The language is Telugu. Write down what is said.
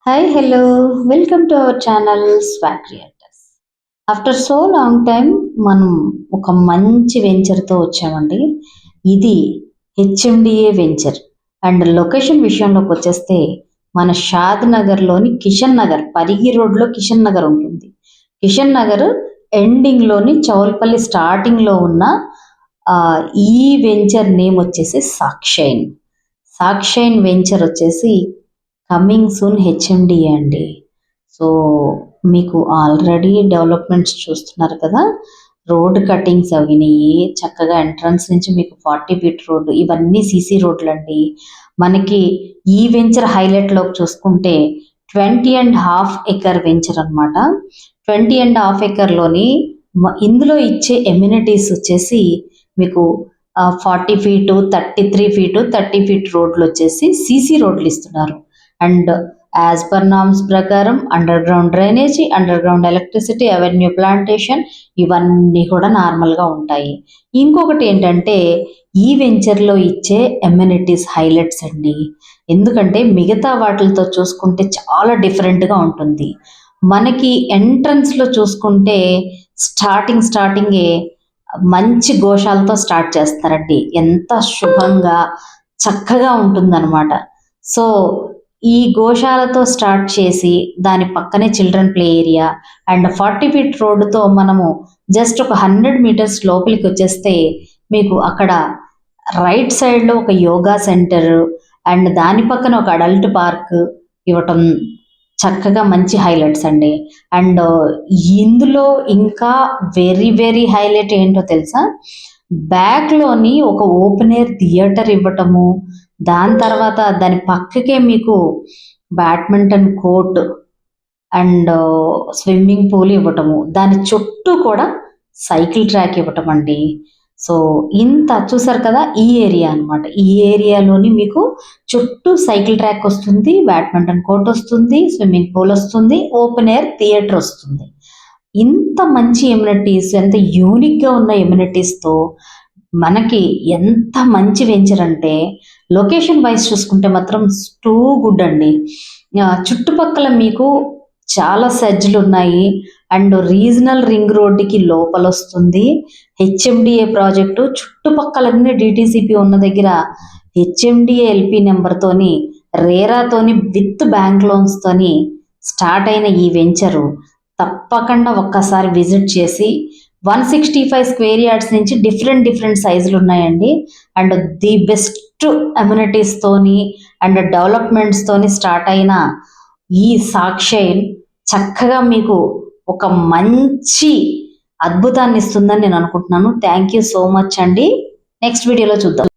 Hi, hello, welcome to our channel Swag Creators. After so long time మనం ఒక మంచి వెంచర్తో వచ్చామండి. ఇది హెచ్ఎండిఏ వెంచర్ అండ్ లొకేషన్ విషయంలోకి వచ్చేస్తే మన షాద్ నగర్లోని కిషన్ నగర్, పరిగి రోడ్లో కిషన్ నగర్ ఉంటుంది. కిషన్ నగర్ ఎండింగ్లోని చౌల్పల్లి స్టార్టింగ్లో ఉన్న ఈ వెంచర్ నేమ్ వచ్చేసి సాక్షైన్. సాక్షైన్ వెంచర్ వచ్చేసి కమింగ్ సూన్ హెచ్ఎండిఏ అండి. సో మీకు ఆల్రెడీ డెవలప్మెంట్స్ చూస్తున్నారు కదా, రోడ్ కటింగ్స్ అవినాయి చక్కగా. ఎంట్రన్స్ నుంచి మీకు 40 ఫీట్ రోడ్డు, ఇవన్నీ సీసీ రోడ్లు అండి. మనకి ఈ వెంచర్ హైలైట్లోకి చూసుకుంటే 20.5 ఎకర్ వెంచర్ అనమాట. 20.5 ఎకర్లోని ఇందులో ఇచ్చే ఎమ్యూనిటీస్ వచ్చేసి మీకు 40 ఫీటు, 33 ఫీటు, 30 ఫీట్ రోడ్లు వచ్చేసి సీసీ రోడ్లు ఇస్తున్నారు. అండ్ యాజ్ పర్ నామ్స్ ప్రకారం under ground drainage, under ground electricity, avenue plantation, ఇవన్నీ కూడా నార్మల్గా ఉంటాయి. ఇంకొకటి ఏంటంటే ఈ వెంచర్లో ఇచ్చే ఎమ్యూనిటీస్ హైలైట్స్ అండి. ఎందుకంటే మిగతా వాటితో చూసుకుంటే చాలా డిఫరెంట్గా ఉంటుంది. మనకి ఎంట్రన్స్లో చూసుకుంటే స్టార్టింగే మంచి గోశాలతో స్టార్ట్ చేస్తారండి. ఎంత శుభంగా చక్కగా ఉంటుందన్నమాట. సో ఈ గోశాలతో స్టార్ట్ చేసి దాని పక్కనే children play area and 40 feet రోడ్డుతో మనము జస్ట్ ఒక 100 మీటర్స్ లోపలికి వచ్చేస్తే మీకు అక్కడ రైట్ సైడ్లో ఒక యోగా సెంటర్ అండ్ దాని పక్కన ఒక అడల్ట్ పార్క్ ఇవ్వటం చక్కగా మంచి హైలైట్స్ అండి. అండ్ ఇందులో ఇంకా వెరీ వెరీ హైలైట్ ఏంటో తెలుసా, బ్యాక్లోని ఒక ఓపెన్ ఎయిర్ థియేటర్ ఇవ్వటము, దాని తర్వాత దాని పక్కకే మీకు badminton court and swimming pool ఇవ్వటము, దాని చుట్టూ కూడా సైకిల్ ట్రాక్ ఇవ్వటం అండి. సో ఇంత చూసారు కదా, ఈ ఏరియా అనమాట. ఈ ఏరియాలోని మీకు చుట్టూ సైకిల్ ట్రాక్ వస్తుంది, బ్యాడ్మింటన్ కోర్ట్ వస్తుంది, స్విమ్మింగ్ పూల్ వస్తుంది, ఓపెన్ ఎయిర్ థియేటర్ వస్తుంది. ఇంత మంచి ఎమ్యూనిటీస్, ఎంత యూనిక్గా ఉన్న ఎమ్యూనిటీస్తో మనకి ఎంత మంచి వెంచర్ అంటే, లొకేషన్ వైజ్ చూసుకుంటే మాత్రం టూ గుడ్ అండి. చుట్టుపక్కల మీకు చాలా సెజ్లు ఉన్నాయి అండ్ రీజనల్ రింగ్ రోడ్డుకి లోపల వస్తుంది. హెచ్ఎండిఏ ప్రాజెక్టు చుట్టుపక్కలన్నీ డిటిసిపి ఉన్న దగ్గర హెచ్ఎండిఏ ఎల్పి నెంబర్తోని, రేరాతోని, విత్ బ్యాంక్ లోన్స్తోని స్టార్ట్ అయిన ఈ వెంచరు తప్పకుండా ఒక్కసారి విజిట్ చేసి 165 స్క్వేర్ యార్డ్స్ నుంచి డిఫరెంట్ సైజులు ఉన్నాయండి. అండ్ ది బెస్ట్ అమ్యూనిటీస్తోని అండ్ డెవలప్మెంట్స్తోని స్టార్ట్ అయిన ఈ సాక్షైన్ చక్కగా మీకు ఒక మంచి అద్భుతాన్ని ఇస్తుందని నేను అనుకుంటున్నాను. థ్యాంక్ యూ సో మచ్ అండి. నెక్స్ట్ వీడియోలో చూద్దాం.